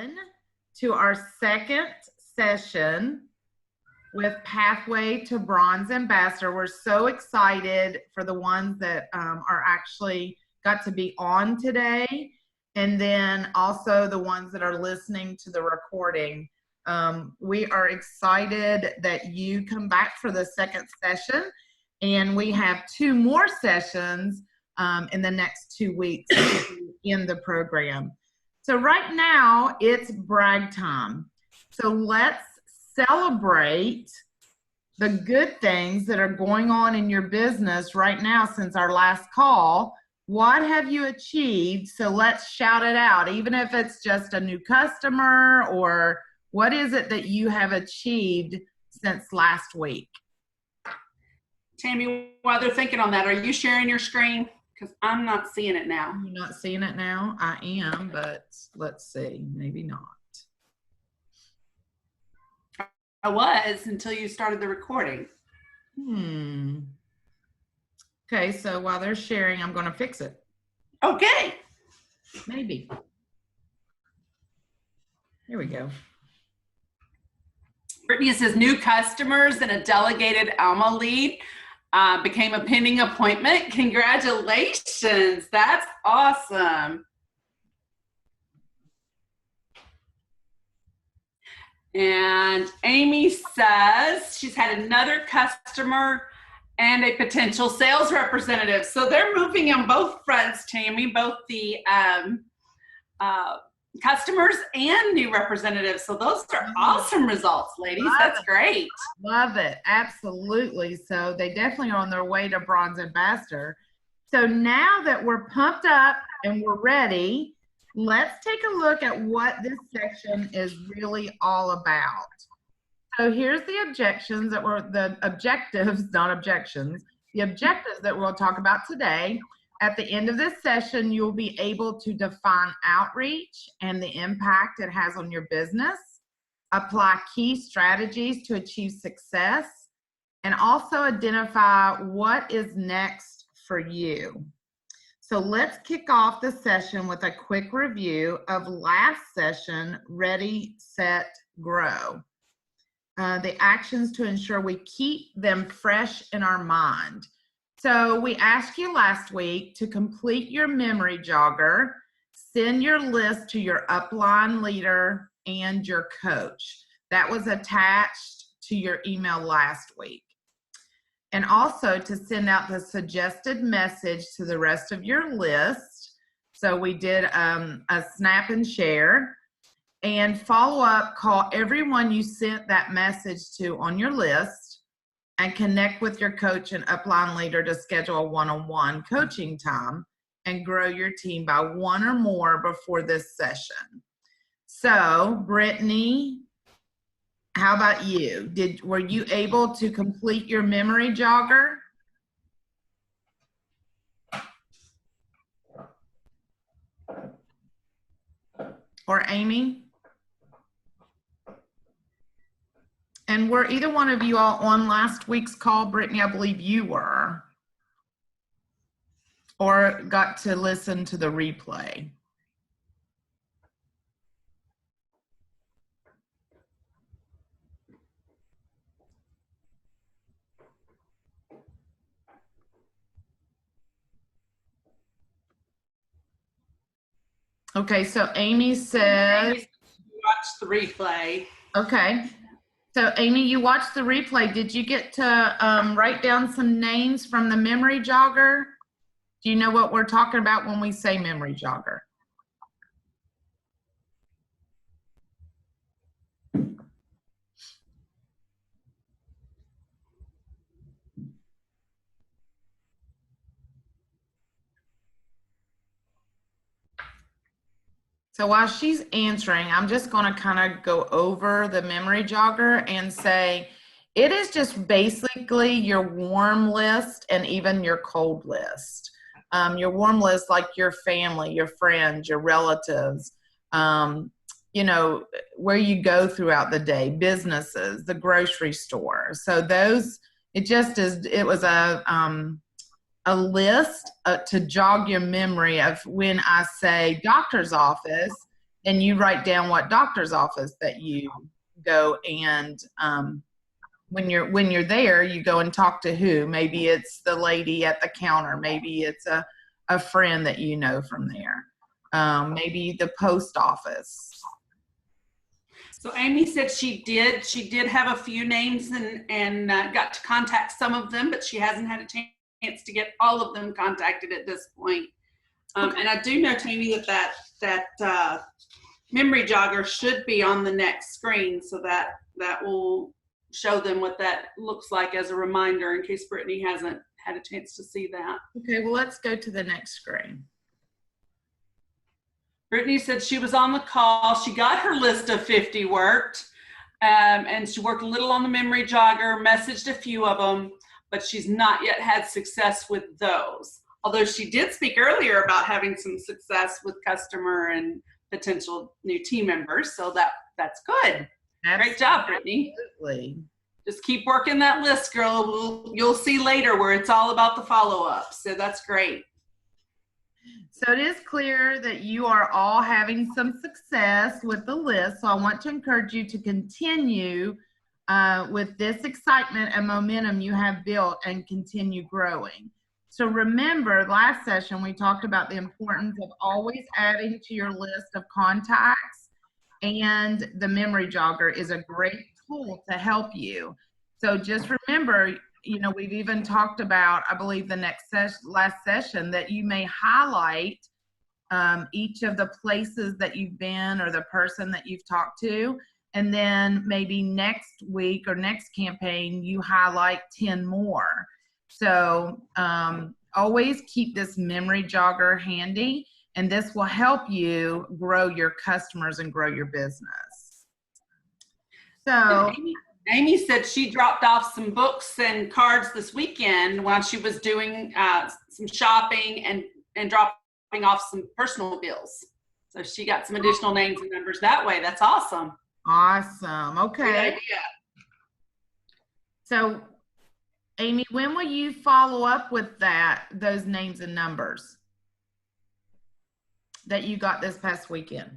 in to our second session with Pathway to Bronze Ambassador. We're so excited for the ones that are actually got to be on today, and then also the ones that are listening to the recording. We are excited that you come back for the second session, and we have 2 more sessions in the next 2 weeks in the program. So right now it's brag time. So let's celebrate the good things that are going on in your business right now since our last call. What have you achieved? So let's shout it out, even if it's just a new customer, or what is it that you have achieved since last week? Tammy, while they're thinking on that, are you sharing your screen? Because I'm not seeing it now. You're not seeing it now? I am, but let's see, maybe not. I was until you started the recording. Okay, so while they're sharing, I'm going to fix it. Okay. Maybe. Here we go. Brittany says new customers and a delegated Alma lead became a pending appointment. Congratulations. That's awesome. And Amy says she's had another customer and a potential sales representative. So they're moving on both fronts, Tammy, both the customers and new representatives. So those are awesome results, ladies. That's great. Love it. Absolutely. So they definitely are on their way to Bronze Ambassador. So now that we're pumped up and we're ready, let's take a look at what this section is really all about. So here's the objectives, not objections, the objectives that we'll talk about today. At the end of this session, you'll be able to define outreach and the impact it has on your business, apply key strategies to achieve success, and also identify what is next for you. So let's kick off the session with a quick review of last session, Ready, Set, Grow. The actions to ensure we keep them fresh in our mind. So we asked you last week to complete your memory jogger, send your list to your upline leader and your coach. That was attached to your email last week. And also to send out the suggested message to the rest of your list. So we did a snap and share. And follow up, call everyone you sent that message to on your list and connect with your coach and upline leader to schedule a one-on-one coaching time and grow your team by 1 or more before this session. So, Brittany, how about you? Were you able to complete your memory jogger? Or Amy? And were either one of you all on last week's call? Brittany, I believe you were. Or got to listen to the replay? Okay, so Amy says. Watch the replay. Okay. So Amy, you watched the replay. Did you get to write down some names from the memory jogger? Do you know what we're talking about when we say memory jogger? So while she's answering, I'm just going to kind of go over the memory jogger and say, it is just basically your warm list and even your cold list. Your warm list, like your family, your friends, your relatives, you know, where you go throughout the day, businesses, the grocery store. So those, it was a list to jog your memory of when I say doctor's office, and you write down what doctor's office that you go, and when you're there, you go and talk to who. Maybe it's the lady at the counter. Maybe it's a friend that you know from there. Maybe the post office. So Amy said she did have a few names and got to contact some of them, but she hasn't had a chance to get all of them contacted at this point. And I do know, Tammy, that memory jogger should be on the next screen, so that will show them what that looks like as a reminder in case Brittany hasn't had a chance to see that. Okay, well, let's go to the next screen. Brittany said she was on the call. She got her list of 50 worked, and she worked a little on the memory jogger, messaged a few of them, but she's not yet had success with those. Although she did speak earlier about having some success with customer and potential new team members, so that's good. Absolutely. Great job, Brittany. Absolutely. Just keep working that list, girl. You'll see later where it's all about the follow-up, so that's great. So it is clear that you are all having some success with the list. So I want to encourage you to continue with this excitement and momentum you have built and continue growing. So remember, last session we talked about the importance of always adding to your list of contacts, and the memory jogger is a great tool to help you. So just remember, you know, we've even talked about, I believe the last session, that you may highlight each of the places that you've been or the person that you've talked to, and then maybe next week or next campaign you highlight 10 more. So always keep this memory jogger handy, and this will help you grow your customers and grow your business. So Amy said she dropped off some books and cards this weekend while she was doing some shopping and dropping off some personal bills. So she got some additional names and numbers that way. That's awesome. Awesome. Okay. Great idea. So, Amy, when will you follow up with those names and numbers that you got this past weekend?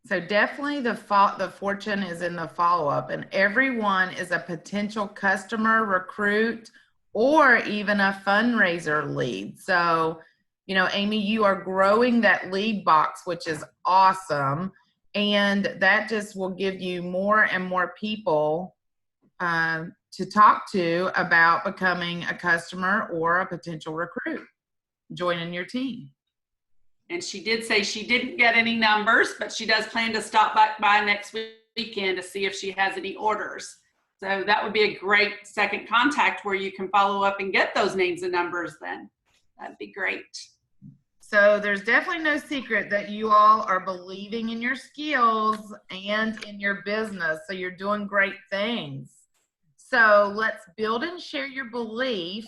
So definitely the fortune is in the follow-up, and everyone is a potential customer, recruit, or even a fundraiser lead. So, you know, Amy, you are growing that lead box, which is awesome. And that just will give you more and more people to talk to about becoming a customer or a potential recruit, joining your team. And she did say she didn't get any numbers, but she does plan to stop back by next weekend to see if she has any orders. So that would be a great second contact where you can follow up and get those names and numbers then. That'd be great. So there's definitely no secret that you all are believing in your skills and in your business. So you're doing great things. So let's build and share your belief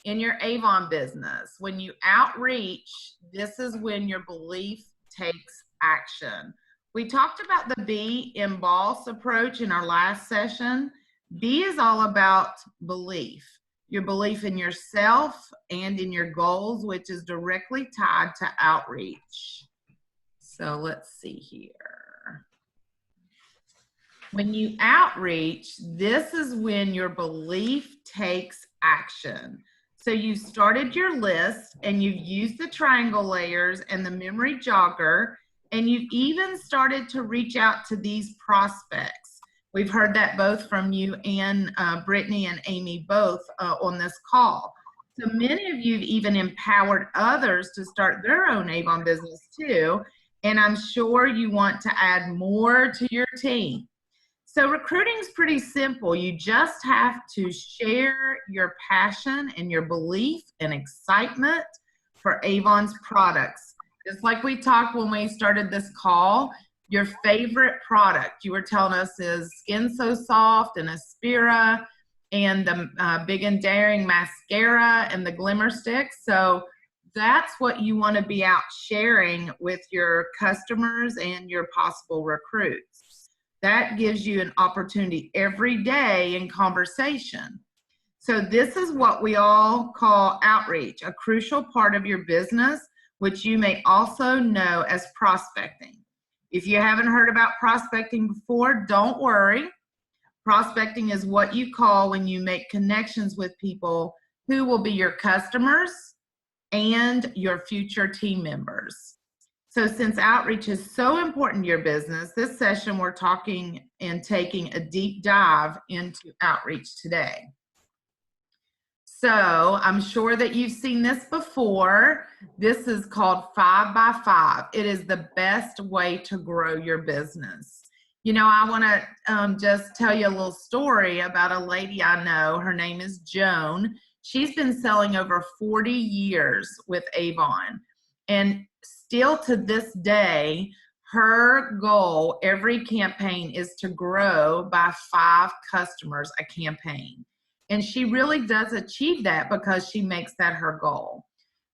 in your Avon business. When you outreach, this is when your belief takes action. We talked about the B in BOSS approach in our last session. B is all about belief, your belief in yourself and in your goals, which is directly tied to outreach. So let's see here. When you outreach, this is when your belief takes action. So you started your list and you've used the triangle layers and the memory jogger, and you've even started to reach out to these prospects. We've heard that both from you and Brittany and Amy both on this call. So many of you have even empowered others to start their own Avon business too. And I'm sure you want to add more to your team. So recruiting is pretty simple. You just have to share your passion and your belief and excitement for Avon's products. Just like we talked when we started this call, your favorite product, you were telling us, is Skin So Soft and Aspira and the Big and Daring mascara and the Glimmer Stick. So that's what you want to be out sharing with your customers and your possible recruits. That gives you an opportunity every day in conversation. So this is what we all call outreach, a crucial part of your business, which you may also know as prospecting. If you haven't heard about prospecting before, don't worry. Prospecting is what you call when you make connections with people who will be your customers and your future team members. So since outreach is so important to your business, this session we're talking and taking a deep dive into outreach today. So I'm sure that you've seen this before. This is called 5 by 5. It is the best way to grow your business. You know, I want to just tell you a little story about a lady I know. Her name is Joan. She's been selling over 40 years with Avon. And still to this day, her goal every campaign is to grow by 5 customers a campaign. And she really does achieve that because she makes that her goal.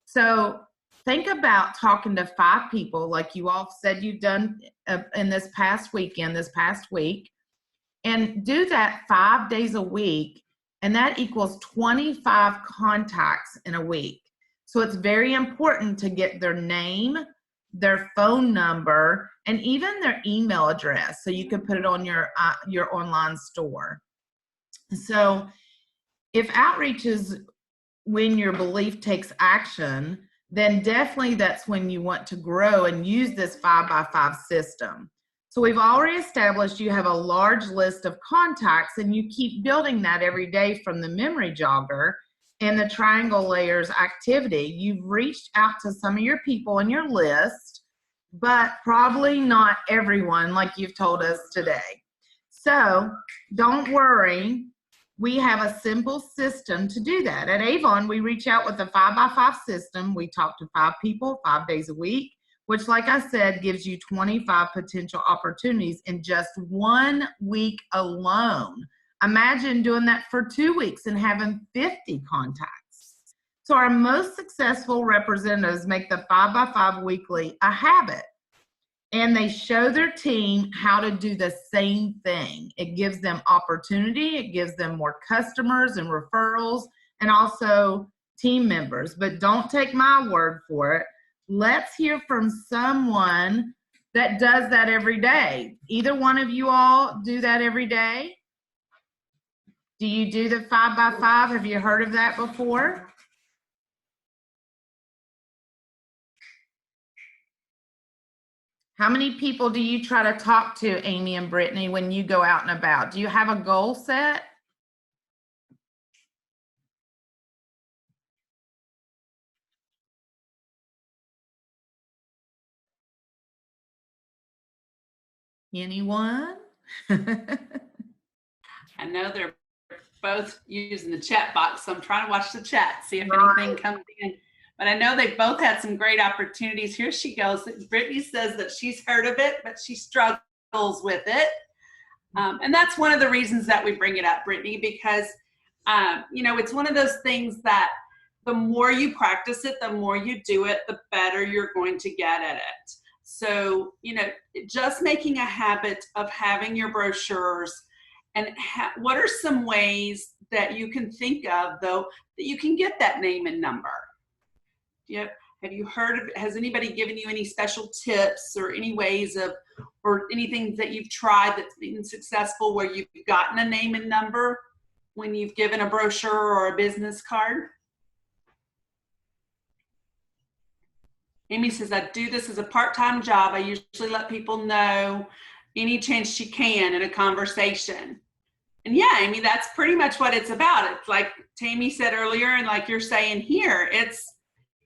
So think about talking to 5 people like you all said you've done in this past week, and do that 5 days a week, and that equals 25 contacts in a week. So it's very important to get their name, their phone number, and even their email address so you can put it on your online store. So if outreach is when your belief takes action, then definitely that's when you want to grow and use this 5 by 5 system. So we've already established you have a large list of contacts, and you keep building that every day from the memory jogger and the triangle layers activity. You've reached out to some of your people on your list, but probably not everyone like you've told us today. So don't worry. We have a simple system to do that. At Avon, we reach out with a 5 by 5 system. We talk to 5 people 5 days a week, which, like I said, gives you 25 potential opportunities in just 1 week alone. Imagine doing that for 2 weeks and having 50 contacts. So our most successful representatives make the 5 by 5 weekly a habit. And they show their team how to do the same thing. It gives them opportunity, it gives them more customers and referrals, and also team members. But don't take my word for it. Let's hear from someone that does that every day. Either one of you all do that every day? Do you do the 5 by 5? Have you heard of that before? How many people do you try to talk to, Amy and Brittany, when you go out and about? Do you have a goal set? Anyone? I know they're both using the chat box, so I'm trying to watch the chat, see if anything comes in. But I know they both had some great opportunities. Here she goes. Brittany says that she's heard of it, but she struggles with it. And that's one of the reasons that we bring it up, Brittany, because, you know, it's one of those things that the more you practice it, the more you do it, the better you're going to get at it. So, you know, just making a habit of having your brochures, and what are some ways that you can think of, though, that you can get that name and number? Yep. Have you heard of, has anybody given you any special tips or any ways of, or anything that you've tried that's been successful where you've gotten a name and number when you've given a brochure or a business card? Amy says, I do this as a part-time job. I usually let people know any chance she can in a conversation. And yeah, Amy, that's pretty much what it's about. It's like Tammy said earlier, and like you're saying here, it's,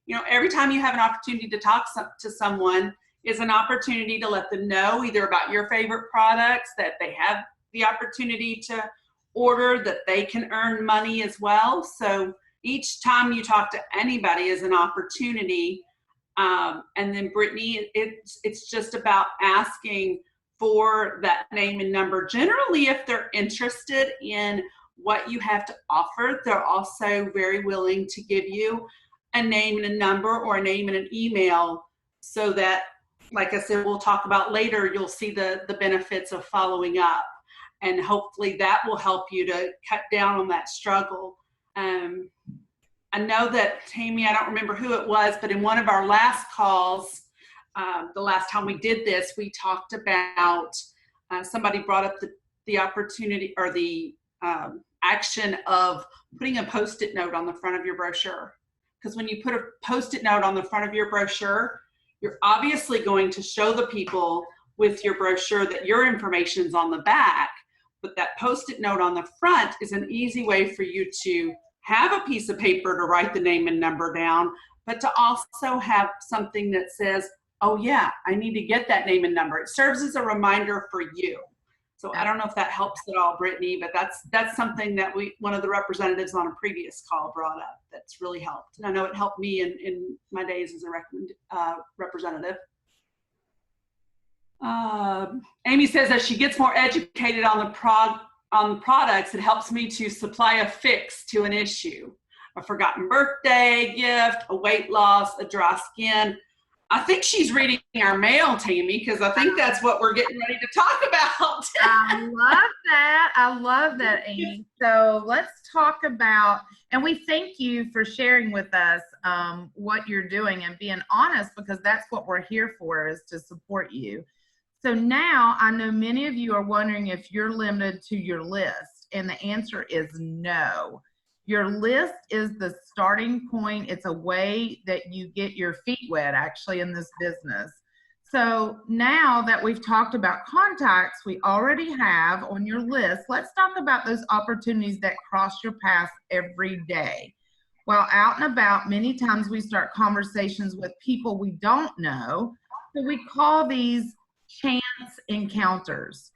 you know, every time you have an opportunity to talk to someone is an opportunity to let them know either about your favorite products, that they have the opportunity to order, that they can earn money as well. So each time you talk to anybody is an opportunity. And then Brittany, it's just about asking for that name and number. Generally, if they're interested in what you have to offer, they're also very willing to give you a name and a number or a name and an email so that, like I said, we'll talk about later, you'll see the benefits of following up. And hopefully that will help you to cut down on that struggle. I know that, Tammy, I don't remember who it was, but in one of our last calls, the last time we did this, we talked about, somebody brought up the opportunity or the action of putting a Post-it note on the front of your brochure. Because when you put a Post-it note on the front of your brochure, you're obviously going to show the people with your brochure that your information's on the back, but that Post-it note on the front is an easy way for you to have a piece of paper to write the name and number down, but to also have something that says, oh yeah, I need to get that name and number. It serves as a reminder for you. So I don't know if that helps at all, Brittany, but that's something that one of the representatives on a previous call brought up that's really helped. And I know it helped me in my days as a representative. Amy says, as she gets more educated on the products, it helps me to supply a fix to an issue. A forgotten birthday gift, a weight loss, a dry skin. I think she's reading our mail, Tammy, because I think that's what we're getting ready to talk about. I love that. I love that, Amy. So let's talk about, and we thank you for sharing with us what you're doing and being honest, because that's what we're here for, is to support you. So now I know many of you are wondering if you're limited to your list, and the answer is no. Your list is the starting point. It's a way that you get your feet wet, actually, in this business. So now that we've talked about contacts we already have on your list, let's talk about those opportunities that cross your path every day. While out and about, many times we start conversations with people we don't know, so we call these chance encounters.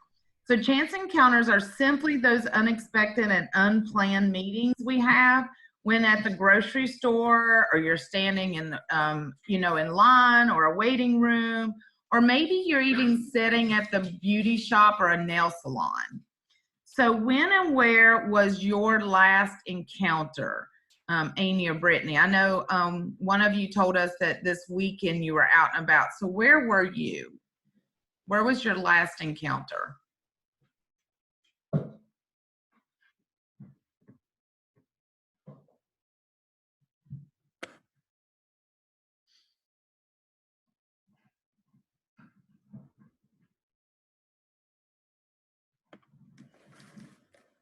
So chance encounters are simply those unexpected and unplanned meetings we have when at the grocery store, or you're standing in, in line or a waiting room, or maybe you're even sitting at the beauty shop or a nail salon. So when and where was your last encounter, Amy or Brittany? I know one of you told us that this weekend you were out and about. So where were you? Where was your last encounter?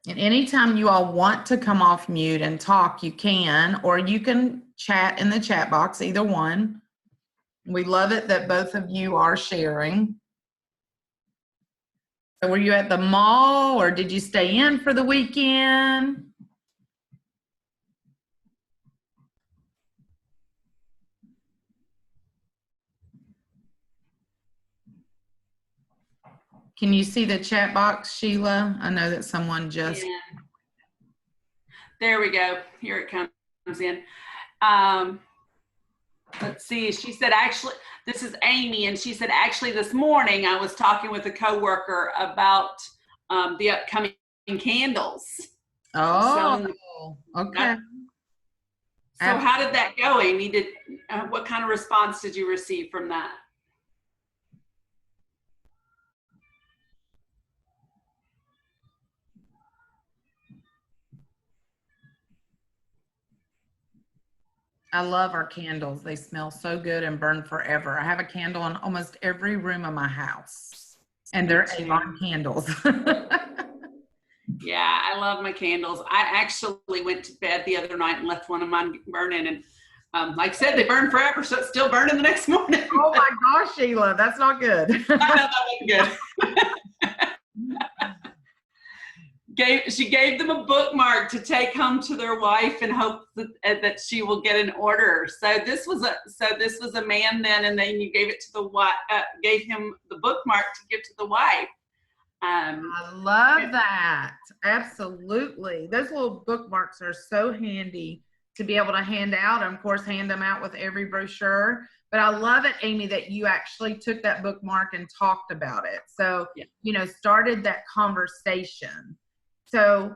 And anytime you all want to come off mute and talk, you can, or you can chat in the chat box, either one. We love it that both of you are sharing. So were you at the mall, or did you stay in for the weekend? Can you see the chat box, Sheila? I know that someone just... Yeah. There we go. Here it comes in. Let's see. She said, actually, this is Amy, and she said, actually, this morning I was talking with a coworker about the upcoming candles. Oh, okay. So how did that go, Amy? What kind of response did you receive from that? I love our candles. They smell so good and burn forever. I have a candle in almost every room of my house, and they're Avon candles. Yeah, I love my candles. I actually went to bed the other night and left one of mine burning, and like I said, they burn forever, so it's still burning the next morning. Oh my gosh, Sheila, that's not good. I know that wasn't good. She gave them a bookmark to take home to their wife and hope that she will get an order. So this was a man then, and then you gave it to the gave him the bookmark to give to the wife. I love that. Absolutely. Those little bookmarks are so handy to be able to hand out, and of course hand them out with every brochure. But I love it, Amy, that you actually took that bookmark and talked about it. So, yeah, started that conversation. So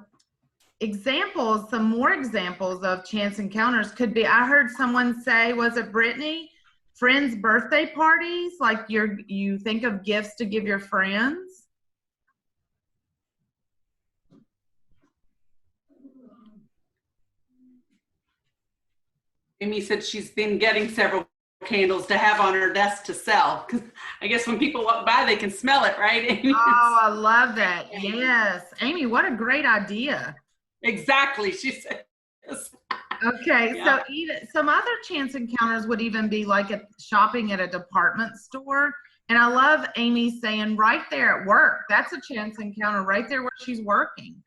examples, some more examples of chance encounters could be, I heard someone say, was it Brittany? Friends' birthday parties, like you think of gifts to give your friends. Amy said she's been getting several candles to have on her desk to sell. Because I guess when people walk by, they can smell it, right, Amy? Oh, I love that. Yes. Amy, what a great idea. Exactly, she said. Okay, Yeah. so even some other chance encounters would even be like shopping at a department store. And I love Amy saying right there at work, that's a chance encounter right there where she's working.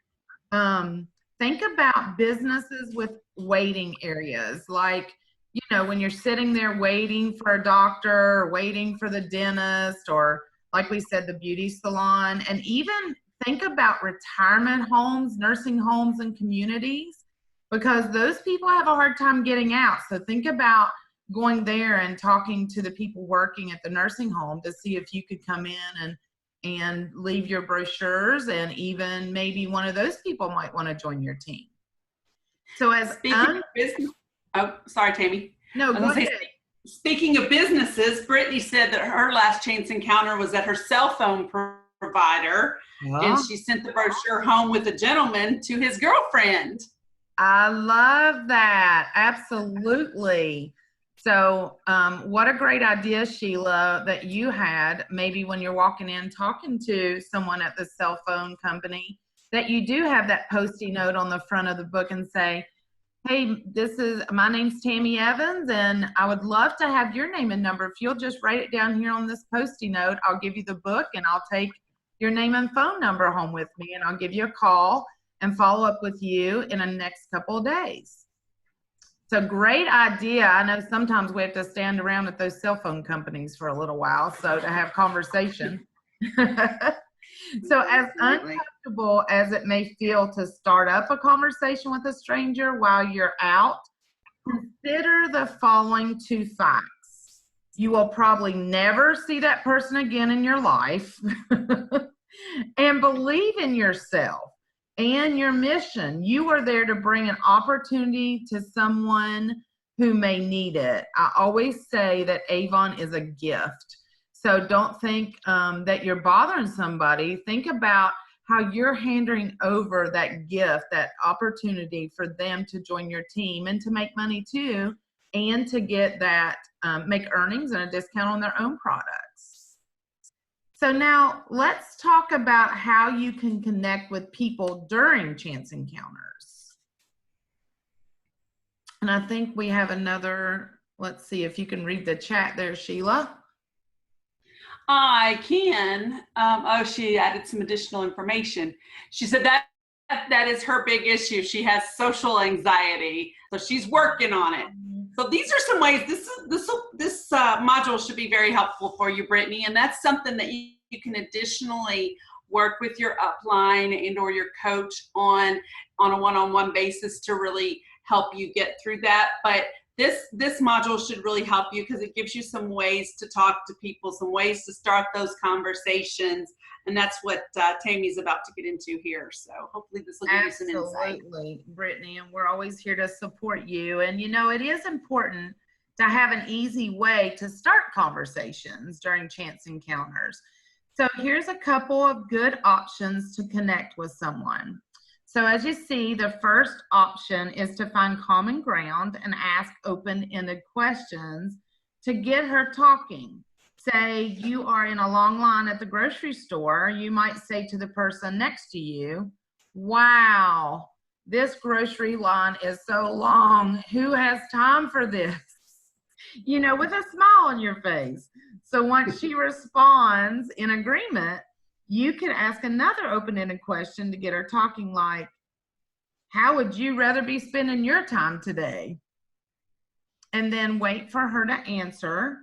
Think about businesses with waiting areas, like, you know, when you're sitting there waiting for a doctor or waiting for the dentist, or like we said, the beauty salon. And even think about retirement homes, nursing homes, and communities, because those people have a hard time getting out. So think about going there and talking to the people working at the nursing home to see if you could come in and leave your brochures, and even maybe one of those people might want to join your team. So as speaking of business, oh, sorry, Tammy. No, go ahead. Speaking of businesses, Brittany said that her last chance encounter was at her cell phone provider, and she sent the brochure home with a gentleman to his girlfriend. I love that. Absolutely. So what a great idea, Sheila, that you had, maybe when you're walking in talking to someone at the cell phone company, that you do have that Post-it note on the front of the book and say, hey, my name's Tammy Evans, and I would love to have your name and number. If you'll just write it down here on this Post-it note, I'll give you the book, and I'll take your name and phone number home with me, and I'll give you a call and follow up with you in the next couple of days. So great idea. I know sometimes we have to stand around at those cell phone companies for a little while, so to have conversation. So as uncomfortable as it may feel to start up a conversation with a stranger while you're out, consider the following two facts. You will probably never see that person again in your life. And believe in yourself and your mission. You are there to bring an opportunity to someone who may need it. I always say that Avon is a gift. So don't think that you're bothering somebody. Think about how you're handing over that gift, that opportunity for them to join your team and to make money too, and to get that, make earnings and a discount on their own products. So now let's talk about how you can connect with people during chance encounters. And I think we have another, let's see if you can read the chat there, Sheila. I can. Oh, she added some additional information. She said that is her big issue. She has social anxiety, so she's working on it. So these are some ways. This module should be very helpful for you, Brittany, and that's something that you can additionally work with your upline and or your coach on a one-on-one basis to really help you get through that. But this module should really help you because it gives you some ways to talk to people, some ways to start those conversations. And that's what Tammy's about to get into here. So hopefully this will give you some insight. Absolutely, Brittany. And we're always here to support you. And, you know, it is important to have an easy way to start conversations during chance encounters. So here's a couple of good options to connect with someone. So as you see, the first option is to find common ground and ask open-ended questions to get her talking. Say you are in a long line at the grocery store, you might say to the person next to you, wow, this grocery line is so long. Who has time for this? You know, with a smile on your face. So once she responds in agreement, you can ask another open-ended question to get her talking, like, how would you rather be spending your time today? And then wait for her to answer.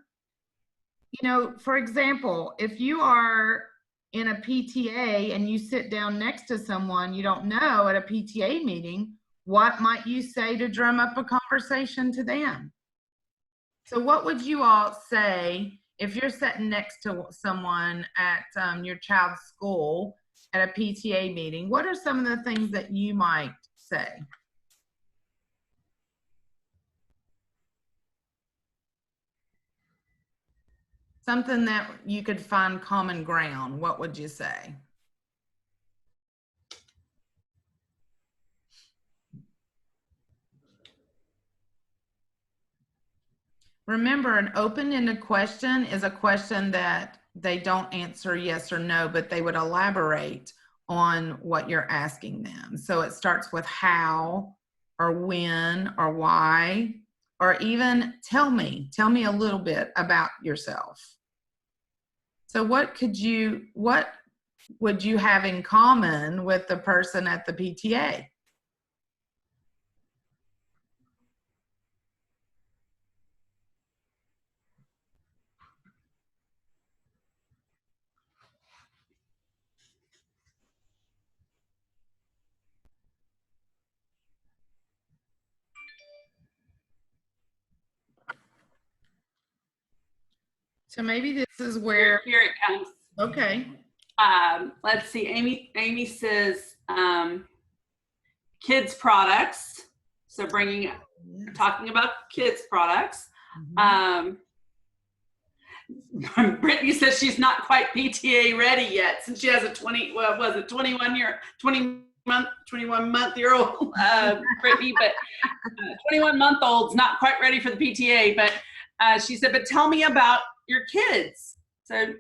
You know, for example, if you are in a PTA and you sit down next to someone you don't know at a PTA meeting, what might you say to drum up a conversation to them? So what would you all say if you're sitting next to someone at your child's school at a PTA meeting? What are some of the things that you might say? Something that you could find common ground, what would you say? Remember, an open-ended question is a question that they don't answer yes or no, but they would elaborate on what you're asking them. So it starts with how, or when, or why, or even tell me a little bit about yourself. So what would you have in common with the person at the PTA? So maybe this is where, Here it comes. okay. Let's see. Amy says kids products. So talking about kids products. Brittany says she's not quite PTA ready yet since she has a 21-month-year-old Brittany, but 21-month-old's not quite ready for the PTA. But she said, but tell me about your kids. So,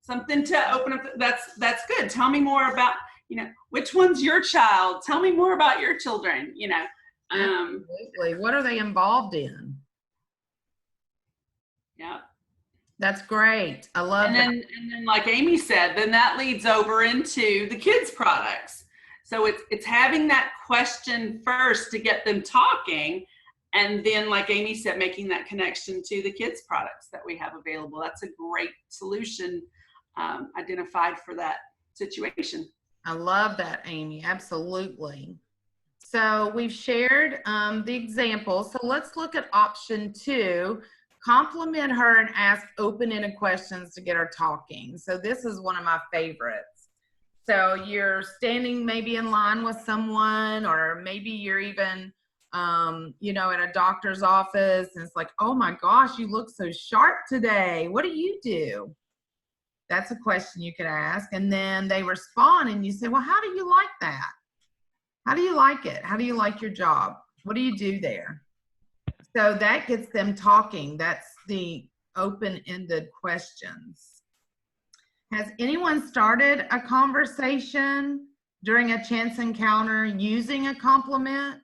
something to open up. That's good. Tell me more about, which one's your child? Tell me more about your children, Absolutely. What are they involved in? Yeah. That's great. I love that. And then like Amy said, then that leads over into the kids products. So it's having that question first to get them talking. And then like Amy said, making that connection to the kids products that we have available. That's a great solution identified for that situation. I love that, Amy. Absolutely. So we've shared the example. So let's look at option 2. Compliment her and ask open-ended questions to get her talking. So this is one of my favorites. So you're standing maybe in line with someone, or maybe you're even, in a doctor's office, and it's like, oh my gosh, you look so sharp today. What do you do? That's a question you could ask. And then they respond and you say, well, how do you like that? How do you like it? How do you like your job? What do you do there? So that gets them talking. That's the open-ended questions. Has anyone started a conversation during a chance encounter using a compliment?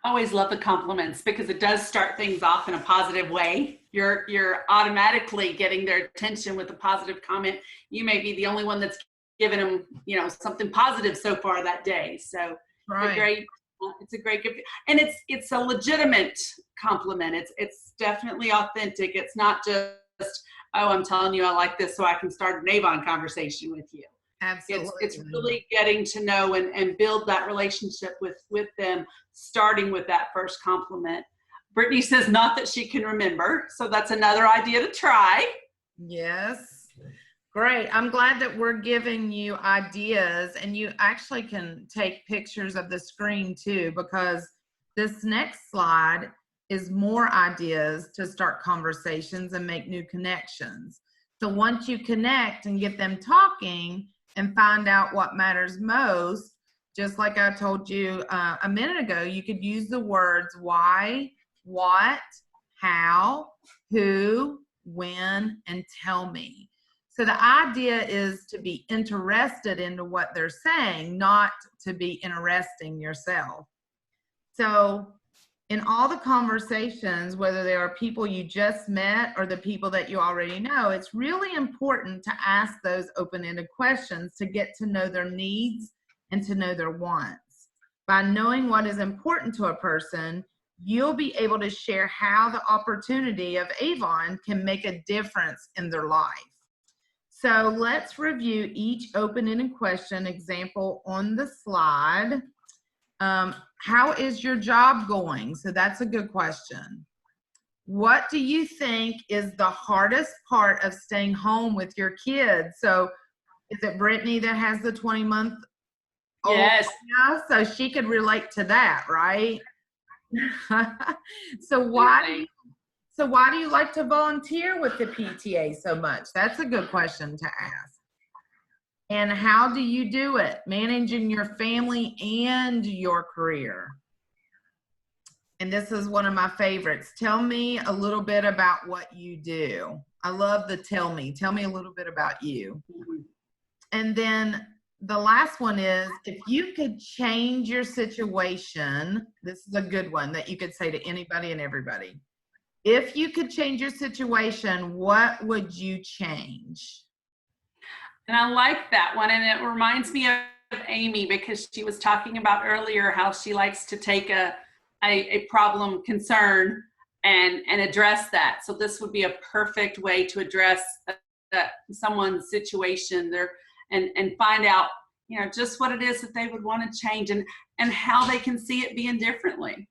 I always love the compliments because it does start things off in a positive way. You're automatically getting their attention with a positive comment. You may be the only one that's given them, something positive so far that day. So right. It's a great gift, and it's a legitimate compliment. It's definitely authentic. It's not just, oh, I'm telling you I like this so I can start an Avon conversation with you. Absolutely. It's really getting to know and build that relationship with them, starting with that first compliment. Brittany says not that she can remember, so that's another idea to try. Yes. Great. I'm glad that we're giving you ideas, and you actually can take pictures of the screen too, because this next slide is more ideas to start conversations and make new connections. So once you connect and get them talking and find out what matters most, just like I told you a minute ago, you could use the words why, what, how, who, when, and tell me. So the idea is to be interested into what they're saying, not to be interesting yourself. So in all the conversations, whether they are people you just met or the people that you already know, it's really important to ask those open-ended questions to get to know their needs and to know their wants. By knowing what is important to a person, you'll be able to share how the opportunity of Avon can make a difference in their life. So let's review each open-ended question example on the slide. How is your job going? So that's a good question. What do you think is the hardest part of staying home with your kids? So is it Brittany that has the 20-month old? Yes. Now? So she could relate to that, right? So why do you like to volunteer with the PTA so much? That's a good question to ask. And how do you do it? Managing your family and your career. And this is one of my favorites. Tell me a little bit about what you do. I love the tell me. Tell me a little bit about you. And then the last one is, if you could change your situation, this is a good one that you could say to anybody and everybody. If you could change your situation, what would you change? And I like that one. And it reminds me of Amy, because she was talking about earlier how she likes to take a problem concern and address that. So this would be a perfect way to address someone's situation there and find out, you know, just what it is that they would want to change and how they can see it being differently.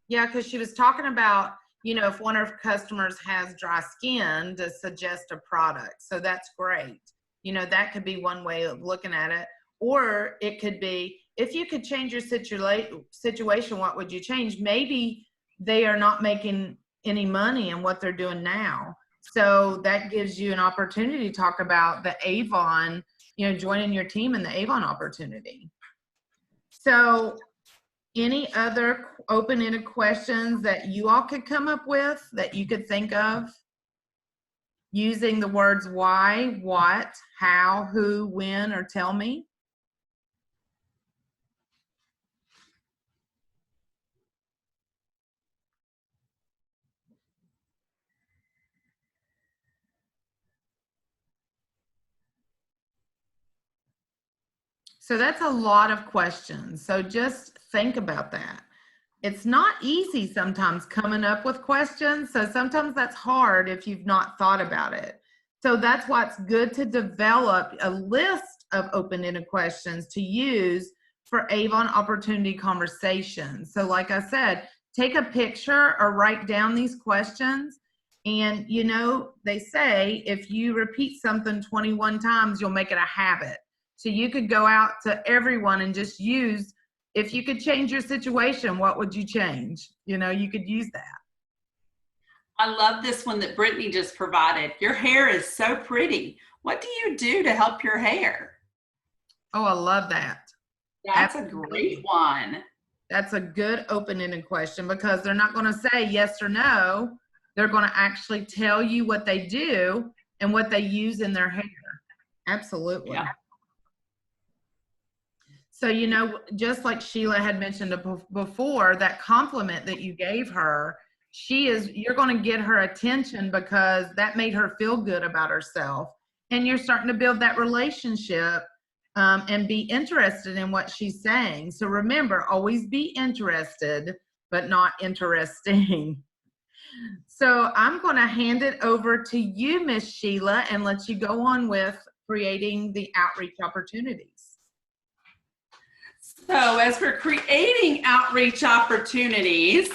Yeah, because she was talking about, you know, if one of her customers has dry skin, to suggest a product. So that's great. You know, that could be one way of looking at it. Or it could be, if you could change your situation, what would you change? Maybe they are not making any money in what they're doing now. So that gives you an opportunity to talk about the Avon, you know, joining your team in the Avon opportunity. So any other open-ended questions that you all could come up with that you could think of? Using the words why, what, how, who, when, or tell me. So that's a lot of questions. So just think about that. It's not easy sometimes coming up with questions. So sometimes that's hard if you've not thought about it. So that's why it's good to develop a list of open-ended questions to use for Avon opportunity conversations. So like I said, take a picture or write down these questions. And you know, they say if you repeat something 21 times, you'll make it a habit. So you could go out to everyone and just use, if you could change your situation, what would you change? You know, you could use that. I love this one that Brittany just provided. Your hair is so pretty. What do you do to help your hair? Oh, I love that. That's a great one. That's a good open-ended question, because they're not going to say yes or no. They're going to actually tell you what they do and what they use in their hair. Absolutely. Yeah. So, you know, just like Sheila had mentioned before, that compliment that you gave her, you're going to get her attention because that made her feel good about herself. And you're starting to build that relationship and be interested in what she's saying. So remember, always be interested, but not interesting. So I'm going to hand it over to you, Miss Sheila, and let you go on with creating the outreach opportunities. So as we're creating outreach opportunities,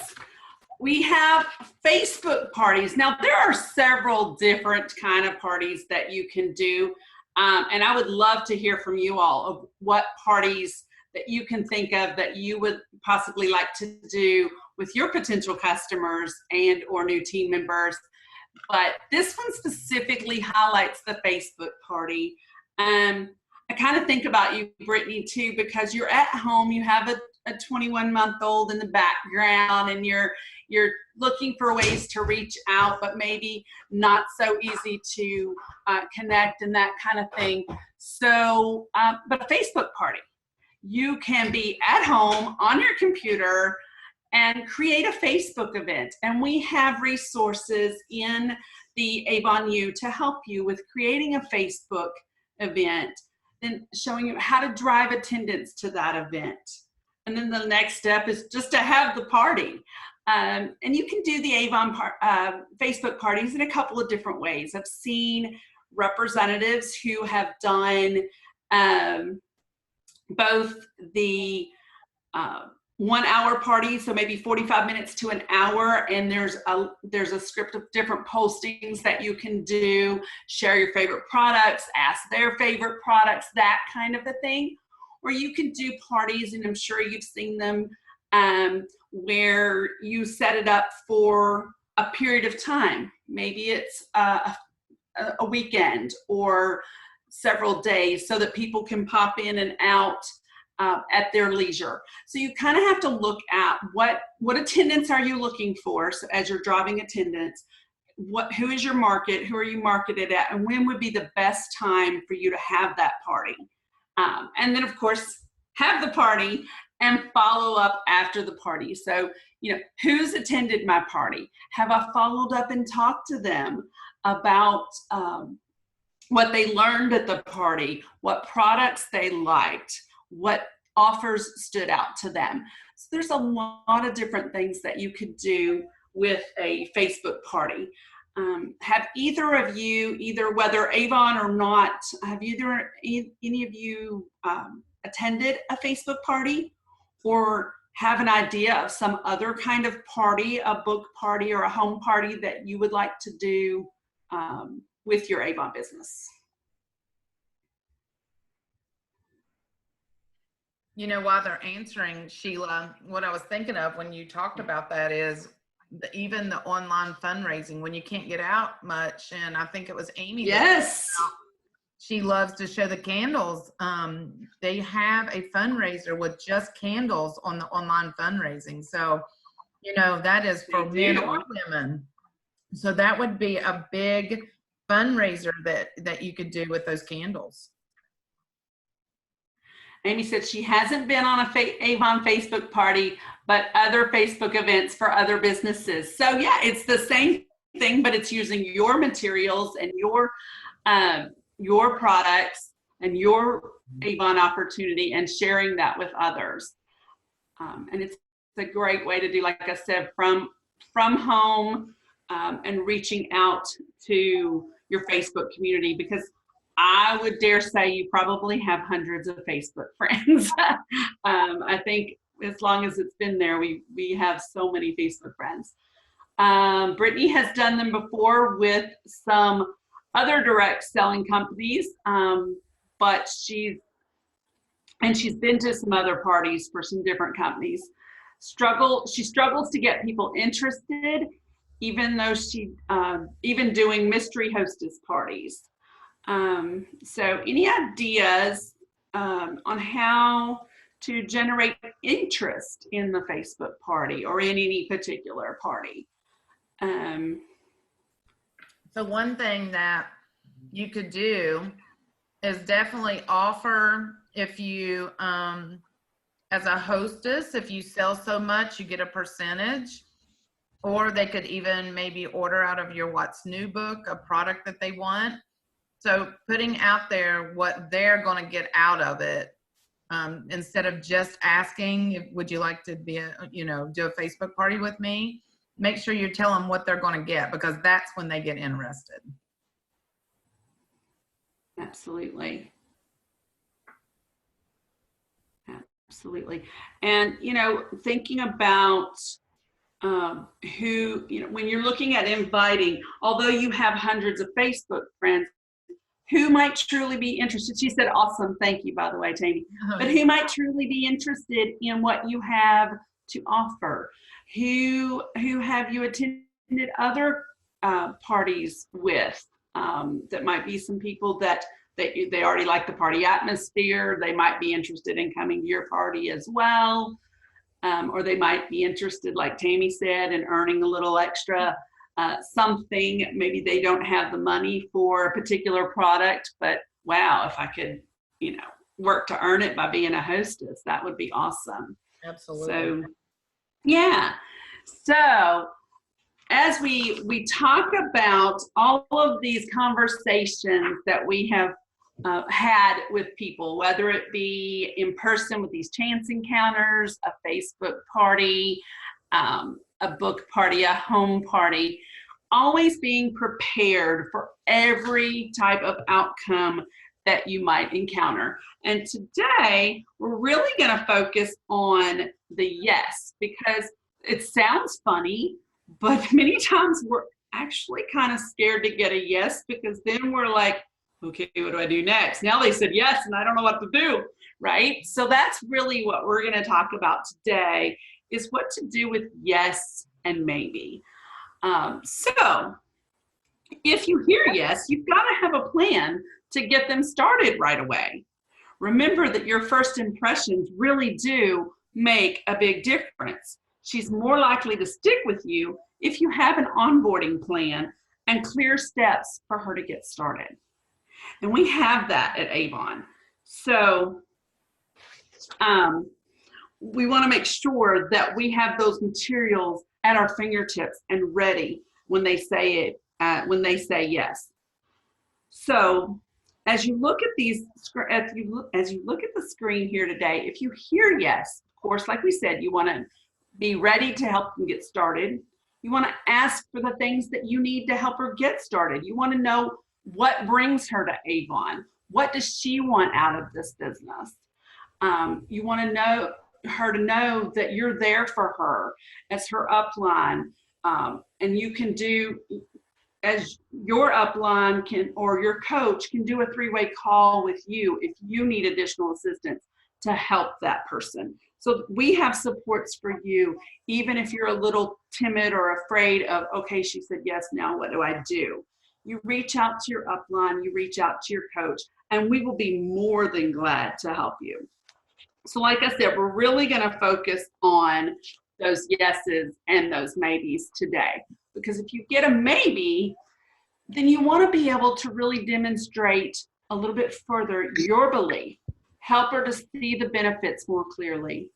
we have Facebook parties. Now, there are several different kind of parties that you can do. And I would love to hear from you all of what parties that you can think of that you would possibly like to do with your potential customers and or new team members. But this one specifically highlights the Facebook party. I kind of think about you, Brittany, too, because you're at home, you have a 21-month-old in the background, and you're looking for ways to reach out, but maybe not so easy to connect and that kind of thing. So, but a Facebook party, you can be at home on your computer and create a Facebook event. And we have resources in the Avon U to help you with creating a Facebook event and showing you how to drive attendance to that event. And then the next step is just to have the party. And you can do the Avon Facebook parties in a couple of different ways. I've seen representatives who have done both the 1 hour party, so maybe 45 minutes to an hour, and there's a script of different postings that you can do, share your favorite products, ask their favorite products, that kind of a thing. Or you can do parties, and I'm sure you've seen them, where you set it up for a period of time. Maybe it's a weekend or several days, so that people can pop in and out at their leisure. So you kind of have to look at what attendance are you looking for, so as you're driving attendance, who is your market, who are you marketed at, and when would be the best time for you to have that party. And then of course have the party and follow up after the party. So, who's attended my party? Have I followed up and talked to them about what they learned at the party, what products they liked, what offers stood out to them? So there's a lot of different things that you could do with a Facebook party. Have either of you, whether Avon or not, have any of you attended a Facebook party, or have an idea of some other kind of party, a book party or a home party that you would like to do with your Avon business? While they're answering, Sheila, what I was thinking of when you talked about that is even the online fundraising when you can't get out much. And I think it was Amy. Yes. She loves to show the candles. They have a fundraiser with just candles on the online fundraising. So, that is for men or women. So that would be a big fundraiser that you could do with those candles. Amy said she hasn't been on a Avon Facebook party, but other Facebook events for other businesses. So yeah, it's the same thing, but it's using your materials and your products and your Avon opportunity and sharing that with others. And it's a great way to do, like I said, from home and reaching out to your Facebook community, because I would dare say you probably have hundreds of Facebook friends. I think as long as it's been there, we have so many Facebook friends. Brittany has done them before with some other direct selling companies, but she's been to some other parties for some different companies. She struggles to get people interested, even though even doing mystery hostess parties. So any ideas on how to generate interest in the Facebook party or in any particular party? So one thing that you could do is definitely offer, if you, as a hostess, if you sell so much, you get a percentage. Or they could even maybe order out of your What's New book, a product that they want. So putting out there what they're going to get out of it, instead of just asking, would you like to be do a Facebook party with me? Make sure you tell them what they're going to get, because that's when they get interested. Absolutely. Absolutely. And, thinking about who, when you're looking at inviting, although you have hundreds of Facebook friends, who might truly be interested? She said, awesome. Thank you, by the way, Tammy. But who might truly be interested in what you have to offer? Who have you attended other parties with? That might be some people that they already like the party atmosphere. They might be interested in coming to your party as well. Or they might be interested, like Tammy said, in earning a little extra something. Maybe they don't have the money for a particular product, but wow, if I could, work to earn it by being a hostess, that would be awesome. Absolutely. So, yeah. So as we talk about all of these conversations that we have had with people, whether it be in person with these chance encounters, a Facebook party, a book party, a home party, always being prepared for every type of outcome that you might encounter. And today, we're really going to focus on the yes, because it sounds funny, but many times we're actually kind of scared to get a yes, because then we're like, okay, what do I do next? Now they said yes, and I don't know what to do, right? So that's really what we're going to talk about today, is what to do with yes and maybe. So if you hear yes, you've got to have a plan to get them started right away. Remember that your first impressions really do make a big difference. She's more likely to stick with you if you have an onboarding plan and clear steps for her to get started. And we have that at Avon. So we want to make sure that we have those materials at our fingertips and ready when they say it, when they say yes. So as you look at these, as you look at the screen here today, if you hear yes, of course, like we said, you want to be ready to help them get started. You want to ask for the things that you need to help her get started. You want to know what brings her to Avon. What does she want out of this business? You want to know her to know that you're there for her as her upline, and you can do, as your upline can, or your coach can do a 3-way call with you if you need additional assistance to help that person. So we have supports for you, even if you're a little timid or afraid of, okay, she said yes, now what do I do? You reach out to your upline, you reach out to your coach, and we will be more than glad to help you. So like I said, we're really going to focus on those yeses and those maybes today. Because if you get a maybe, then you want to be able to really demonstrate a little bit further your belief. Help her to see the benefits more clearly.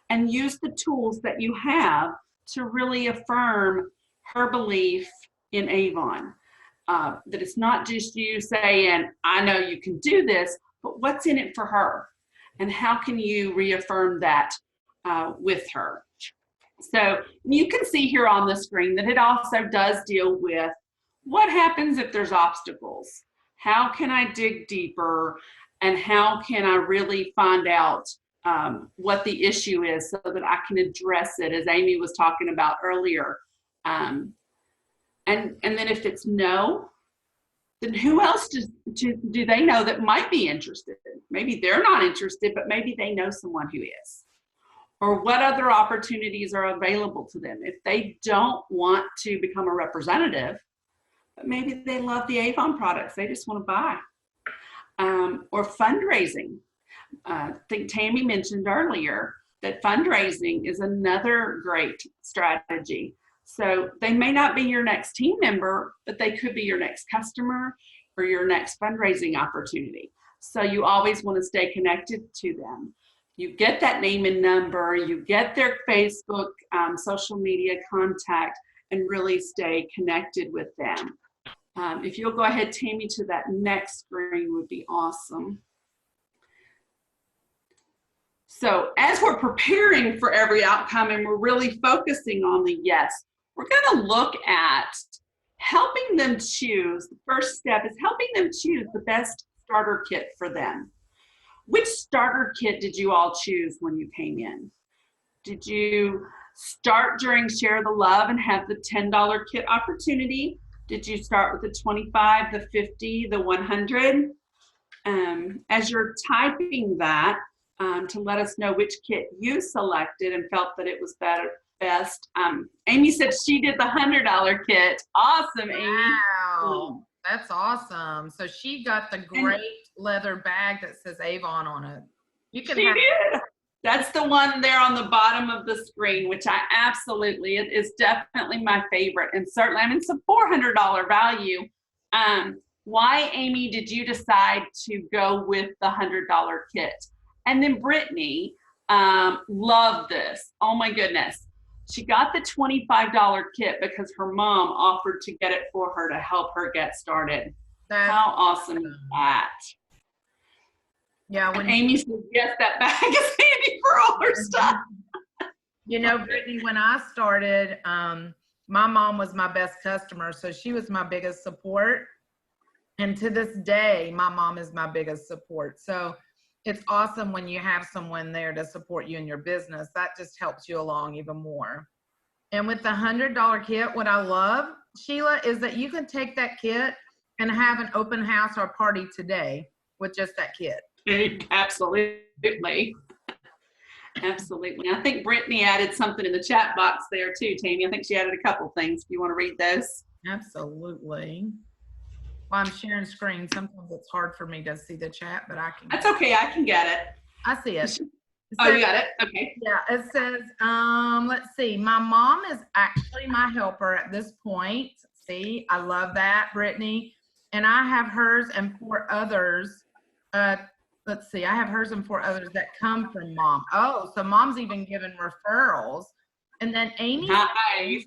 And use the tools that you have to really affirm her belief in Avon. That it's not just you saying, I know you can do this, but what's in it for her? And how can you reaffirm that with her? So you can see here on the screen that it also does deal with what happens if there's obstacles. How can I dig deeper, and how can I really find out what the issue is so that I can address it, as Amy was talking about earlier. And then if it's no, then who else do they know that might be interested? Maybe they're not interested, but maybe they know someone who is. Or what other opportunities are available to them? If they don't want to become a representative, but maybe they love the Avon products, they just want to buy. Or fundraising. I think Tammy mentioned earlier that fundraising is another great strategy. So they may not be your next team member, but they could be your next customer or your next fundraising opportunity. So you always want to stay connected to them. You get that name and number, you get their Facebook, social media contact, and really stay connected with them. If you'll go ahead, Tammy, to that next screen would be awesome. So as we're preparing for every outcome and we're really focusing on the yes, we're going to look at helping them choose. The first step is helping them choose the best starter kit for them. Which starter kit did you all choose when you came in? Did you start during Share the Love and have the $10 kit opportunity? Did you start with the 25, the 50, the 100? As you're typing that, to let us know which kit you selected and felt that it was best. Amy said she did the $100 kit. Awesome, Amy. Wow, that's awesome. So she got the great leather bag that says Avon on it. You can have did. That's the one there on the bottom of the screen, which I absolutely, it is definitely my favorite. And certainly, I mean, it's a $400 value. Why, Amy, did you decide to go with the $100 kit? And then Brittany loved this. Oh my goodness. She got the $25 kit because her mom offered to get it for her to help her get started. How awesome is that? Yeah. When Amy said, yes, that bag is handy for all her stuff. You know, Brittany, when I started, my mom was my best customer, so she was my biggest support. And to this day, my mom is my biggest support. So it's awesome when you have someone there to support you in your business. That just helps you along even more. And with the $100 kit, what I love, Sheila, is that you can take that kit and have an open house or party today with just that kit. Absolutely. Absolutely. I think Brittany added something in the chat box there too, Tammy. I think she added a couple things. Do you want to read those? Absolutely. While I'm sharing screen, sometimes it's hard for me to see the chat, but I can. That's okay. I can get it. I see it. Oh, you got it? Okay. Yeah, it says, let's see. My mom is actually my helper at this point. See, I love that, Brittany. And I have hers and 4 others. Let's see, I have hers and 4 others that come from mom. Oh, so mom's even given referrals. And then Amy, nice.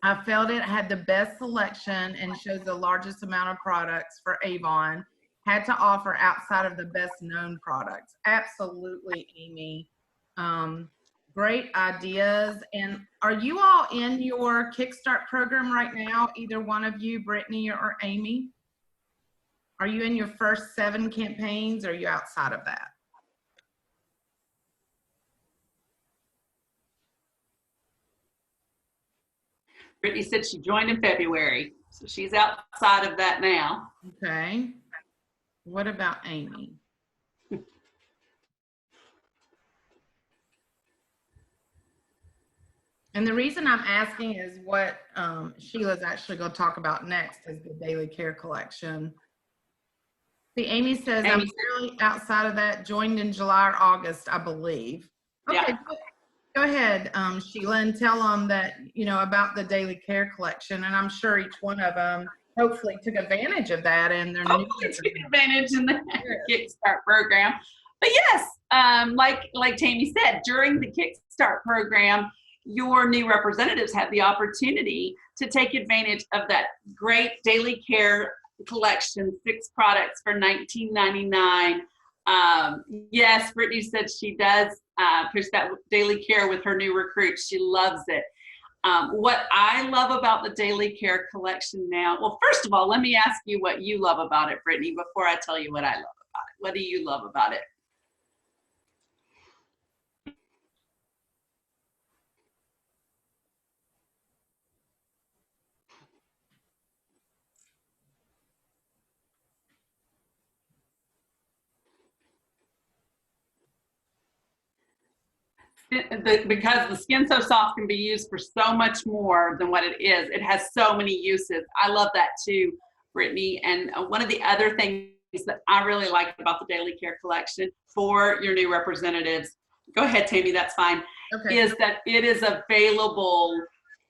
I felt it had the best selection and shows the largest amount of products for Avon had to offer outside of the best known products. Absolutely, Amy. Great ideas. And are you all in your Kickstart program right now? Either one of you, Brittany or Amy? Are you in your first 7 campaigns or are you outside of that? Brittany said she joined in February, so she's outside of that now. Okay. What about Amy? And the reason I'm asking is what Sheila's actually going to talk about next is the Daily Care Collection. See, Amy says, I'm really outside of that, joined in July or August, I believe. Okay, yeah. Go ahead, Sheila, and tell them that, you know, about the Daily Care Collection. And I'm sure each one of them hopefully took advantage of that in their new took advantage in the Kickstart program. But yes, like Tammy said, during the Kickstart program, your new representatives have the opportunity to take advantage of that great Daily Care collection, 6 products for $19.99. Yes, Brittany said she does push that Daily Care with her new recruits. She loves it. What I love about the Daily Care collection now, well, first of all, let me ask you what you love about it, Brittany, before I tell you what I love about it. What do you love about it? Because the Skin So Soft can be used for so much more than what it is. It has so many uses. I love that too, Brittany. And one of the other things that I really like about the Daily Care collection for your new representatives, go ahead, Tammy, that's fine, okay, is that it is available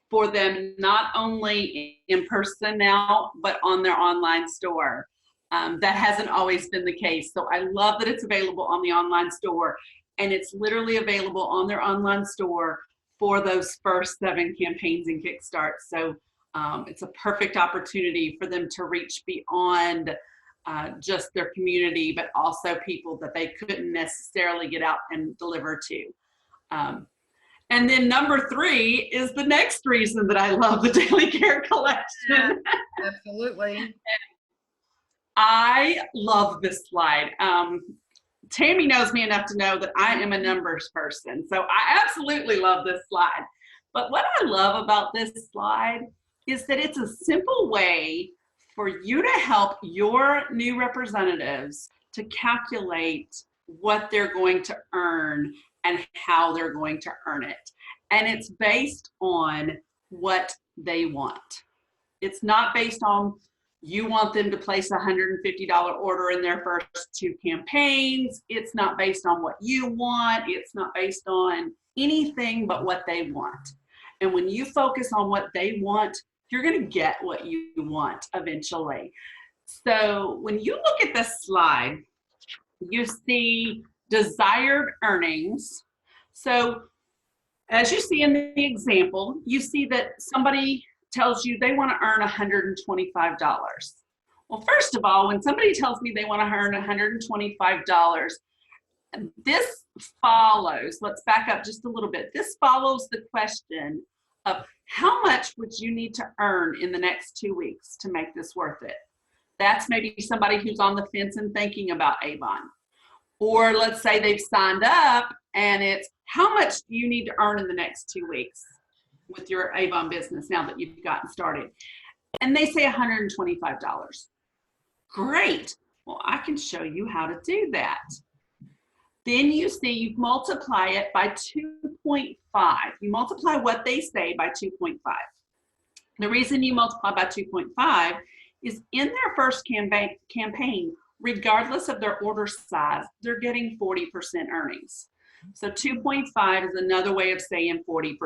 for them not only in person now, but on their online store. That hasn't always been the case. So I love that it's available on the online store. And it's literally available on their online store for those first 7 campaigns in Kickstart. So it's a perfect opportunity for them to reach beyond just their community, but also people that they couldn't necessarily get out and deliver to. And then number 3 is the next reason that I love the Daily Care collection. Yeah, absolutely. I love this slide. Tammy knows me enough to know that I am a numbers person, so I absolutely love this slide. But what I love about this slide is that it's a simple way for you to help your new representatives to calculate what they're going to earn and how they're going to earn it. And it's based on what they want. It's not based on you want them to place a $150 order in their first 2 campaigns. It's not based on what you want. It's not based on anything but what they want. And when you focus on what they want, you're going to get what you want eventually. So when you look at this slide, you see desired earnings. So as you see in the example, you see that somebody tells you they want to earn $125. Well, first of all, when somebody tells me they want to earn $125, this follows, let's back up just a little bit. This follows the question of how much would you need to earn in the next 2 weeks to make this worth it? That's maybe somebody who's on the fence and thinking about Avon. Or let's say they've signed up and it's how much do you need to earn in the next 2 weeks with your Avon business now that you've gotten started? And they say $125. Great. Well, I can show you how to do that. Then you see you multiply it by 2.5. You multiply what they say by 2.5. The reason you multiply by 2.5 is in their first campaign, regardless of their order size, they're getting 40% earnings. So 2.5 is another way of saying 40%.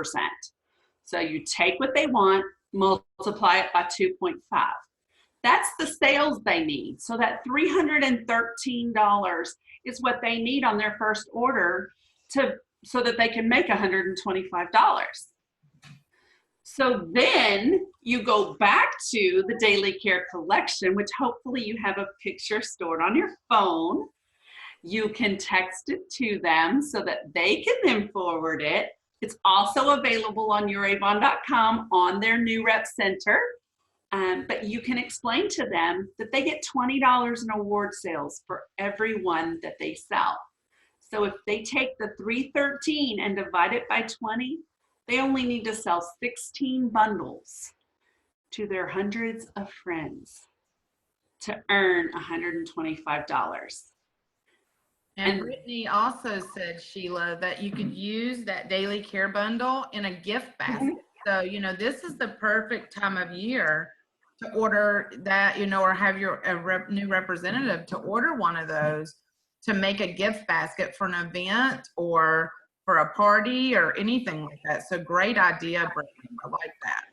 So you take what they want, multiply it by 2.5. That's the sales they need. So that $313 is what they need on their first order so that they can make $125. So then you go back to the Daily Care collection, which hopefully you have a picture stored on your phone. You can text it to them so that they can then forward it. It's also available on youravon.com on their new rep center. But you can explain to them that they get $20 in award sales for every one that they sell. So if they take the $313 and divide it by 20, they only need to sell 16 bundles to their hundreds of friends to earn $125. And Brittany also said, Sheila, that you could use that Daily Care bundle in a gift basket. So, this is the perfect time of year to order that, or have your new representative to order one of those to make a gift basket for an event or for a party or anything like that. So great idea, Brittany. I like that.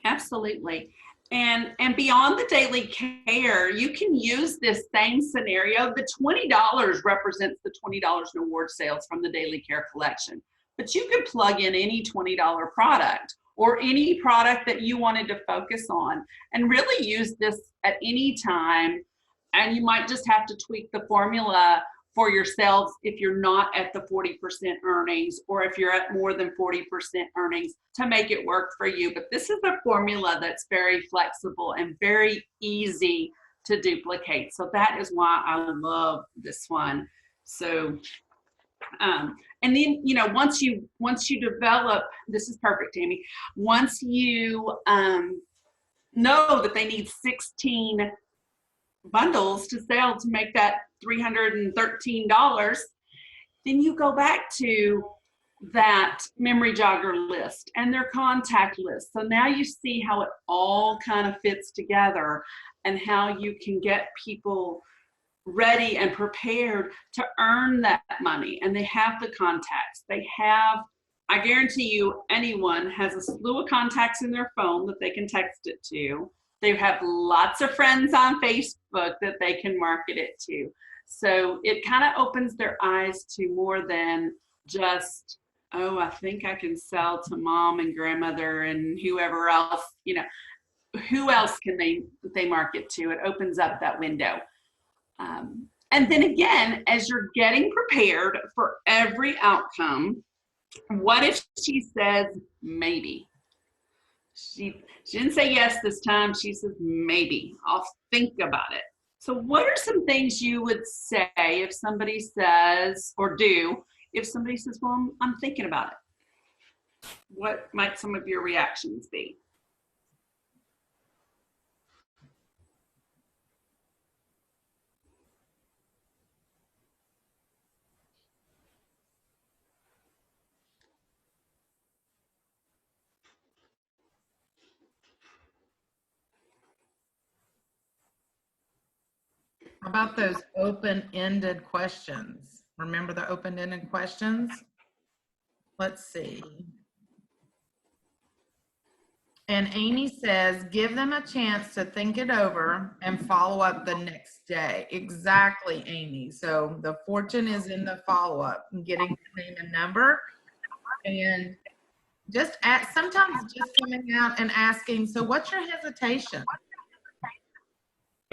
Absolutely. And beyond the Daily Care, you can use this same scenario. The $20 represents the $20 in award sales from the Daily Care collection. But you could plug in any $20 product or any product that you wanted to focus on and really use this at any time. And you might just have to tweak the formula for yourselves if you're not at the 40% earnings or if you're at more than 40% earnings to make it work for you. But this is a formula that's very flexible and very easy to duplicate. So that is why I love this one. So, and then, once you develop, this is perfect, Amy. Once you know that they need 16 bundles to sell to make that $313, then you go back to that memory jogger list and their contact list. So now you see how it all kind of fits together and how you can get people ready and prepared to earn that money. And they have the contacts. I guarantee you, anyone has a slew of contacts in their phone that they can text it to. They have lots of friends on Facebook that they can market it to. So it kind of opens their eyes to more than just, oh, I think I can sell to mom and grandmother and whoever else, who else can they market to? It opens up that window. And then again, as you're getting prepared for every outcome, what if she says maybe? She didn't say yes this time. She says maybe. I'll think about it. So what are some things you would say if somebody says, or do, if somebody says, well, I'm thinking about it? What might some of your reactions be? How about those open-ended questions? Remember the open-ended questions? Let's see. And Amy says, give them a chance to think it over and follow up the next day. Exactly, Amy. So the fortune is in the follow-up and getting the name and number. And just sometimes just coming out and asking, so what's your hesitation?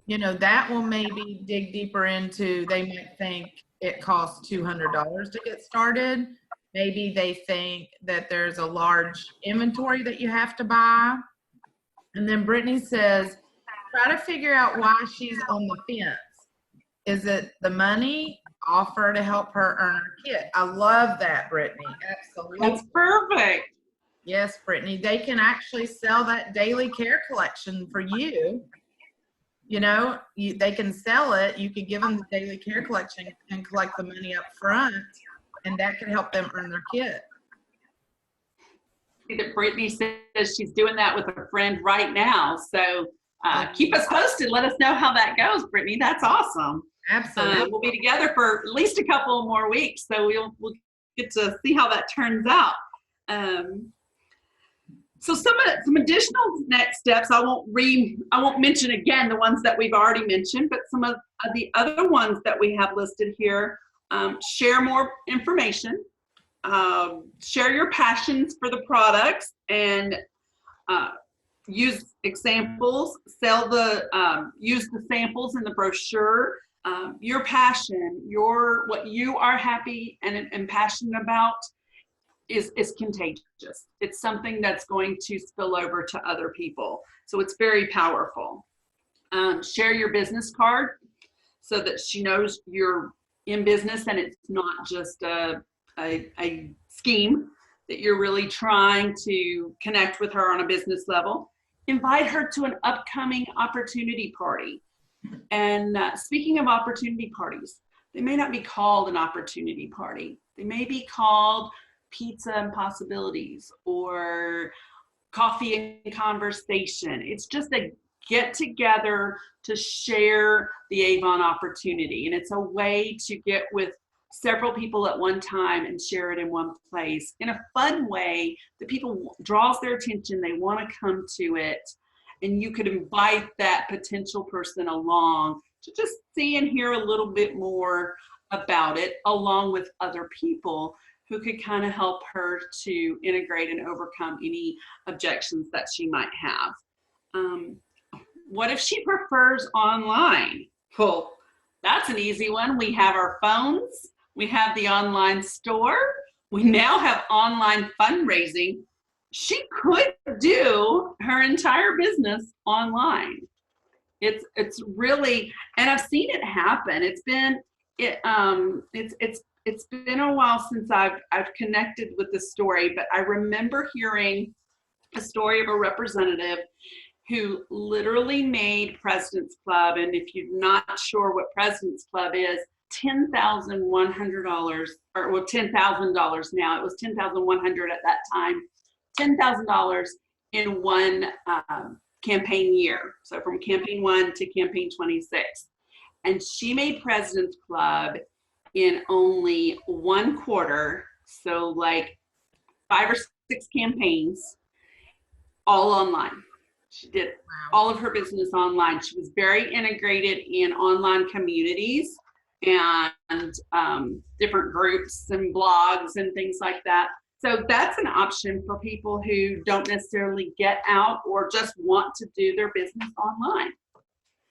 That will maybe dig deeper into, they might think it costs $200 to get started. Maybe they think that there's a large inventory that you have to buy. And then Brittany says, try to figure out why she's on the fence. Is it the money? Offer to help her earn her kit. I love that, Brittany. Absolutely. That's perfect. Yes, Brittany. They can actually sell that daily care collection for you. You know, they can sell it. You could give them the daily care collection and collect the money up front, and that could help them earn their kit. That Brittany says she's doing that with a friend right now. So keep us posted. Let us know how that goes, Brittany. That's awesome. Absolutely. We'll be together for at least a couple more weeks, so we'll get to see how that turns out. So some additional next steps. I won't mention again the ones that we've already mentioned, but some of the other ones that we have listed here. Share more information. Share your passions for the products and use examples. Use the samples in the brochure. Your passion, what you are happy and passionate about is contagious. It's something that's going to spill over to other people. So it's very powerful. Share your business card so that she knows you're in business and it's not just a scheme, that you're really trying to connect with her on a business level. Invite her to an upcoming opportunity party. And speaking of opportunity parties, they may not be called an opportunity party. They may be called Pizza and Possibilities or Coffee and Conversation. It's just a get together to share the Avon opportunity. And it's a way to get with several people at one time and share it in one place in a fun way that people draws their attention. They want to come to it. And you could invite that potential person along to just see and hear a little bit more about it, along with other people who could kind of help her to integrate and overcome any objections that she might have. What if she prefers online? Well, that's an easy one. We have our phones. We have the online store. We now have online fundraising. She could do her entire business online. It's really, and I've seen it happen. It's been a while since I've connected with the story, but I remember hearing a story of a representative who literally made President's Club, and if you're not sure what President's Club is, $10,100, or well, $10,000 now. It was $10,100 at that time. $10,000 in one campaign year. So from campaign 1 to campaign 26. And she made President's Club in only one quarter. So like 5 or 6 campaigns, all online. She did all of her business online. She was very integrated in online communities and different groups and blogs and things like that. So that's an option for people who don't necessarily get out or just want to do their business online.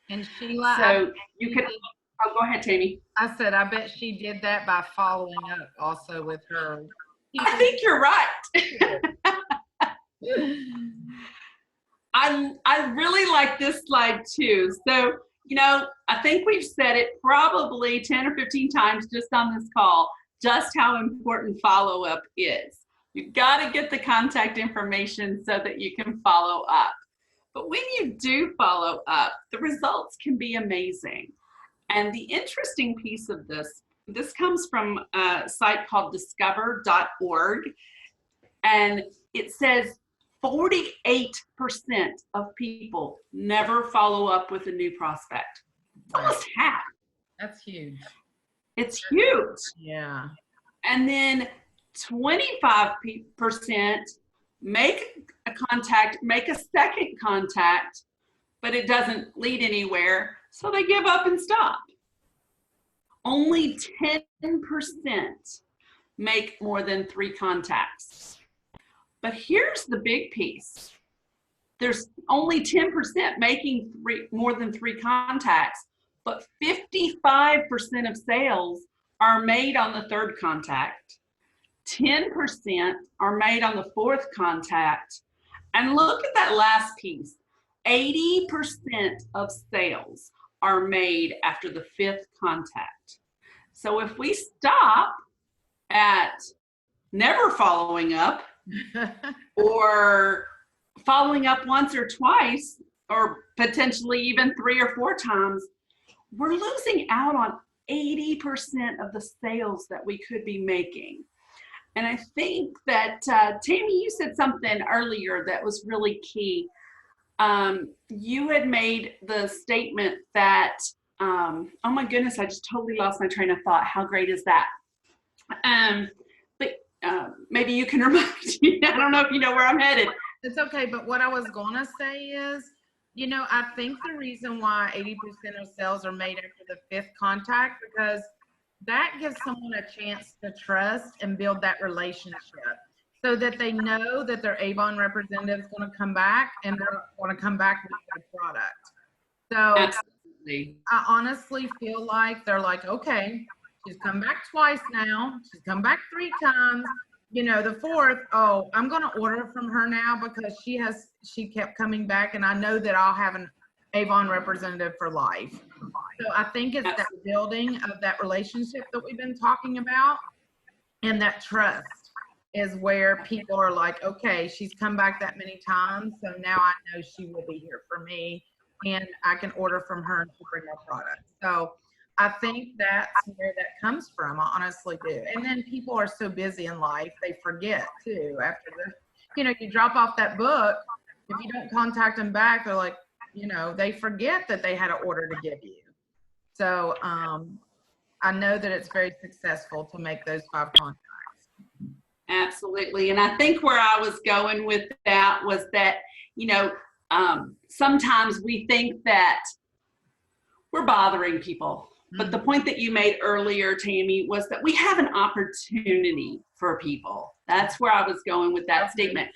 And Sheila, so you could, go ahead, Tammy. I said, I bet she did that by following up also with her. I think you're right. I really like this slide too. So, you know, I think we've said it probably 10 or 15 times just on this call, just how important follow-up is. You've got to get the contact information so that you can follow up. But when you do follow up, the results can be amazing. And the interesting piece of this comes from a site called discover.org. And it says 48% of people never follow up with a new prospect. Almost half. That's huge. It's huge. Yeah. And then 25% make a contact, make a second contact, but it doesn't lead anywhere, so they give up and stop. Only 10% make more than 3 contacts. But here's the big piece. There's only 10% making more than 3 contacts, but 55% of sales are made on the 3rd contact. 10% are made on the 4th contact. And look at that last piece. 80% of sales are made after the 5th contact. So if we stop at never following up or following up once or twice, or potentially even 3 or 4 times, we're losing out on 80% of the sales that we could be making. And I think that, Tammy, you said something earlier that was really key. You had made the statement that, oh my goodness, I just totally lost my train of thought. How great is that? But maybe you can remind me. I don't know if you know where I'm headed. It's okay, but what I was going to say is, you know, I think the reason why 80% of sales are made after the 5th contact, because that gives someone a chance to trust and build that relationship so that they know that their Avon representative is going to come back and they're going to come back with their product. So Absolutely. I honestly feel like they're like, okay, she's come back twice now. She's come back 3 times. You know, the 4th, oh, I'm going to order from her now because she kept coming back, and I know that I'll have an Avon representative for life. So I think it's that building of that relationship that we've been talking about, and that trust is where people are like, okay, she's come back that many times, so now I know she will be here for me, and I can order from her and she'll bring my product. So I think that's where that comes from. I honestly do. And then people are so busy in life, they forget too. After you drop off that book, if you don't contact them back, they're like, they forget that they had an order to give you. So I know that it's very successful to make those 5 contacts. Absolutely. And I think where I was going with that was that, sometimes we think that we're bothering people. But the point that you made earlier, Tammy, was that we have an opportunity for people. That's where I was going with that statement.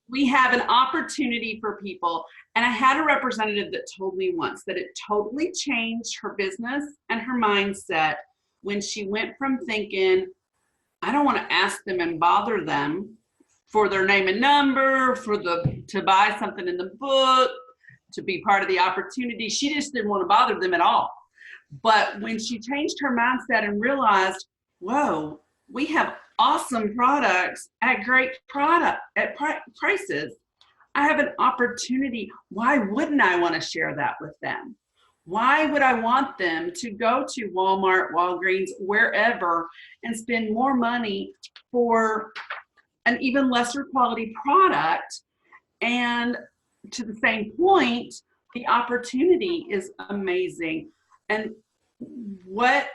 We have an opportunity for people. And I had a representative that told me once that it totally changed her business and her mindset when she went from thinking, I don't want to ask them and bother them for their name and number, to buy something in the book, to be part of the opportunity. She just didn't want to bother them at all. But when she changed her mindset and realized, whoa, we have awesome products at great prices, I have an opportunity. Why wouldn't I want to share that with them? Why would I want them to go to Walmart, Walgreens, wherever, and spend more money for an even lesser quality product? And to the same point, the opportunity is amazing. And why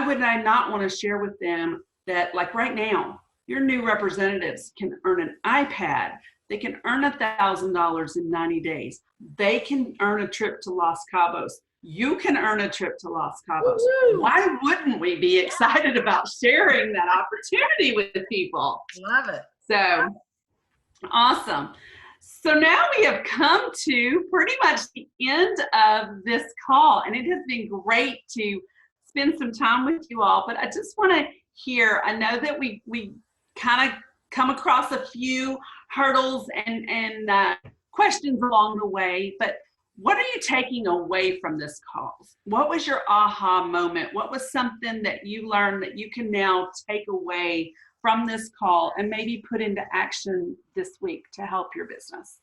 would I not want to share with them that, like right now, your new representatives can earn an iPad. They can earn $1,000 in 90 days. They can earn a trip to Los Cabos. You can earn a trip to Los Cabos. Woo! Why wouldn't we be excited about sharing that opportunity with people? Love it. So awesome. So now we have come to pretty much the end of this call, and it has been great to spend some time with you all, but I just want to hear, I know that we kind of come across a few hurdles and questions along the way, but what are you taking away from this call? What was your aha moment? What was something that you learned that you can now take away from this call and maybe put into action this week to help your business?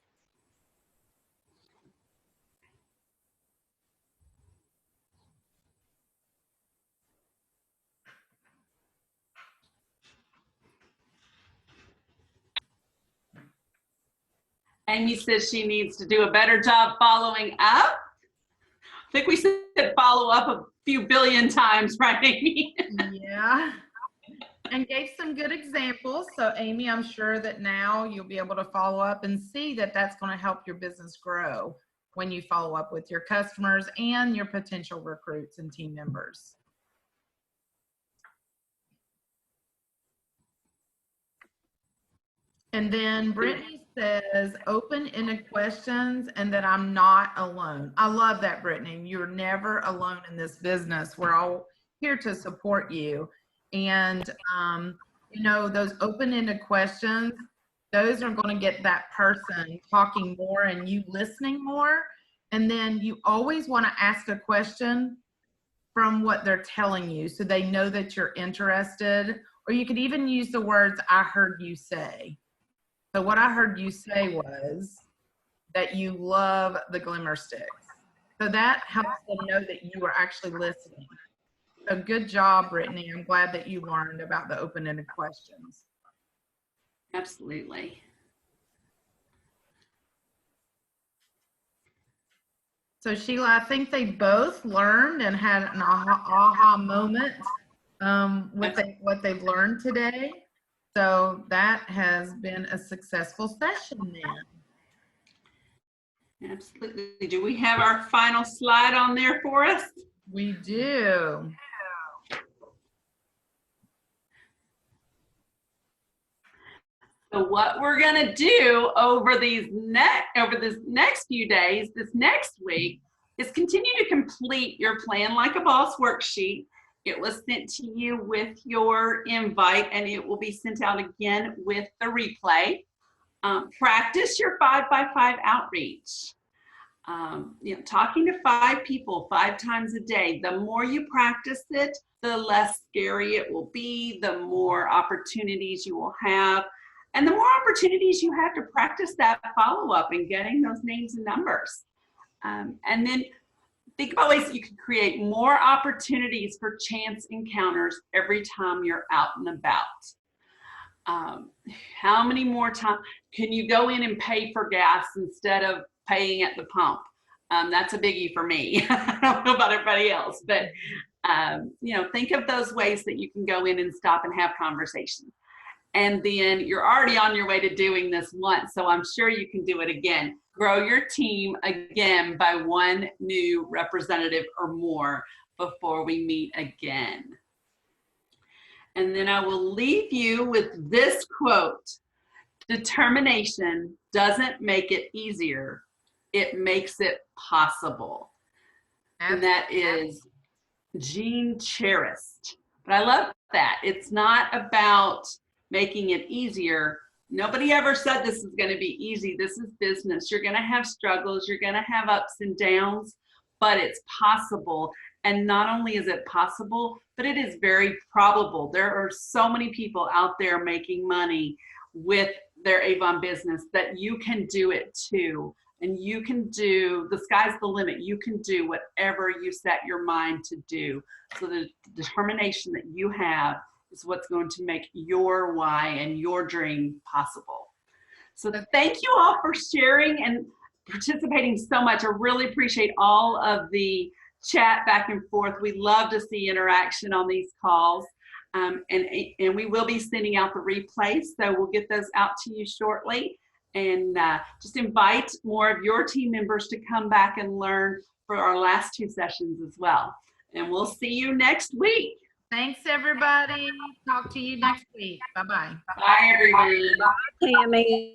Amy says she needs to do a better job following up. I think we said follow up a few billion times, right, Amy? Yeah. And gave some good examples. So Amy, I'm sure that now you'll be able to follow up and see that that's going to help your business grow when you follow up with your customers and your potential recruits and team members. And then Brittany says, open-ended questions and that I'm not alone. I love that, Brittany. You're never alone in this business. We're all here to support you. And you know, those open-ended questions, those are going to get that person talking more and you listening more. And then you always want to ask a question from what they're telling you so they know that you're interested. Or you could even use the words, I heard you say. So what I heard you say was that you love the Glimmer Sticks. So that helps them know that you are actually listening. So good job, Brittany. I'm glad that you learned about the open-ended questions. Absolutely. So Sheila, I think they both learned and had an aha moment what they've learned today. So that has been a successful session then. Absolutely. Do we have our final slide on there for us? We do. So what we're gonna do over this next few days, this next week, is continue to complete your Plan Like a Boss worksheet. It was sent to you with your invite, and it will be sent out again with the replay. Practice your 5x5 outreach. You know, talking to 5 people 5 times a day. The more you practice it, the less scary it will be, the more opportunities you will have, and the more opportunities you have to practice that follow-up and getting those names and numbers. And then think about ways that you can create more opportunities for chance encounters every time you're out and about. How many more times can you go in and pay for gas instead of paying at the pump? That's a biggie for me. I don't know about everybody else, but you know, think of those ways that you can go in and stop and have conversations. And then you're already on your way to doing this once, so I'm sure you can do it again. Grow your team again by 1 new representative or more before we meet again. And then I will leave you with this quote: determination doesn't make it easier, it makes it possible. And that is Jean Charest. But I love that. It's not about making it easier. Nobody ever said this is going to be easy. This is business. You're going to have struggles. You're going to have ups and downs, but it's possible. And not only is it possible, but it is very probable. There are so many people out there making money with their Avon business that you can do it too. And you can do, the sky's the limit. You can do whatever you set your mind to do. So the determination that you have is what's going to make your why and your dream possible. So thank you all for sharing and participating so much. I really appreciate all of the chat back and forth. We love to see interaction on these calls. And we will be sending out the replays, so we'll get those out to you shortly. And just invite more of your team members to come back and learn for our last 2 sessions as well. And we'll see you next week. Thanks, everybody. Talk to you next week. Bye-bye. Bye, everyone. Tammy.